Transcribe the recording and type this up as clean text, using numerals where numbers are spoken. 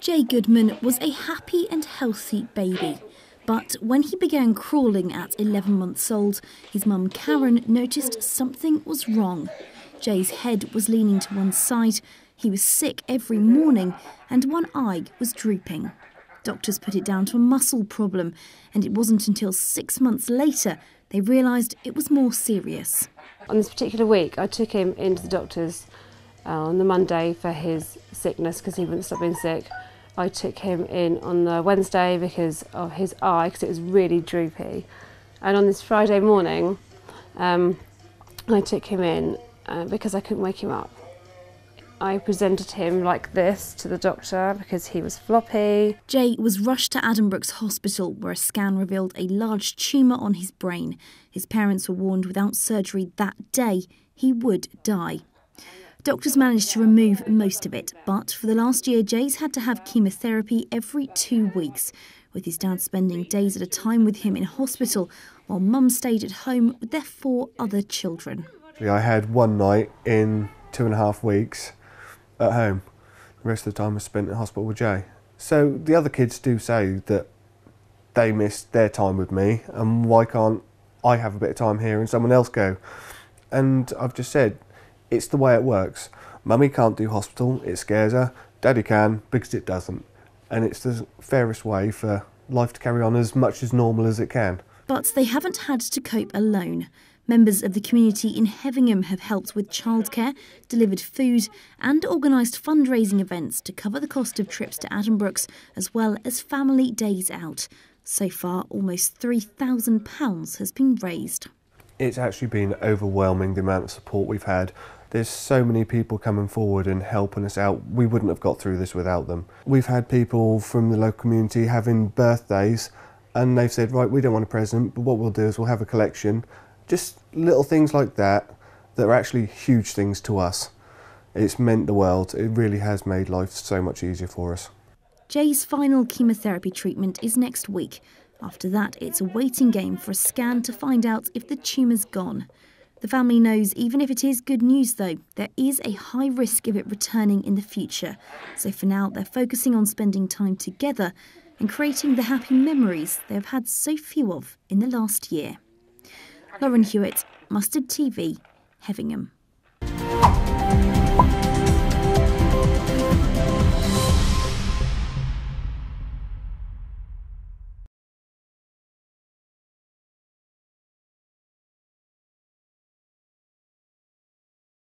Jay Goodman was a happy and healthy baby. But when he began crawling at 11 months old, his mum Karen noticed something was wrong. Jay's head was leaning to one side, he was sick every morning, and one eye was drooping. Doctors put it down to a muscle problem, and it wasn't until 6 months later they realised it was more serious. On this particular week, I took him into the doctors on the Monday for his sickness because he wouldn't stop being sick. I took him in on the Wednesday because of his eye, because it was really droopy. And on this Friday morning, I took him in because I couldn't wake him up. I presented him like this to the doctor because he was floppy. Jay was rushed to Addenbrooke's hospital where a scan revealed a large tumour on his brain. His parents were warned without surgery that day he would die. Doctors managed to remove most of it, but for the last year, Jay's had to have chemotherapy every 2 weeks, with his dad spending days at a time with him in hospital, while mum stayed at home with their 4 other children. I had one night in 2.5 weeks at home. The rest of the time was spent in hospital with Jay. So the other kids do say that they missed their time with me, and why can't I have a bit of time here and someone else go? And I've just said, it's the way it works. Mummy can't do hospital, it scares her. Daddy can, because it doesn't. And it's the fairest way for life to carry on as much as normal as it can. But they haven't had to cope alone. Members of the community in Hevingham have helped with childcare, delivered food and organised fundraising events to cover the cost of trips to Addenbrooke's as well as family days out. So far, almost £3,000 has been raised. It's actually been overwhelming, the amount of support we've had. There's so many people coming forward and helping us out. We wouldn't have got through this without them. We've had people from the local community having birthdays and they've said, right, we don't want a present, but what we'll do is we'll have a collection. Just little things like that are actually huge things to us. It's meant the world. It really has made life so much easier for us. Jay's final chemotherapy treatment is next week. After that, it's a waiting game for a scan to find out if the tumour's gone. The family knows even if it is good news, though, there is a high risk of it returning in the future. So for now, they're focusing on spending time together and creating the happy memories they have had so few of in the last year. Lauren Hewitt, Mustard TV, Hevingham.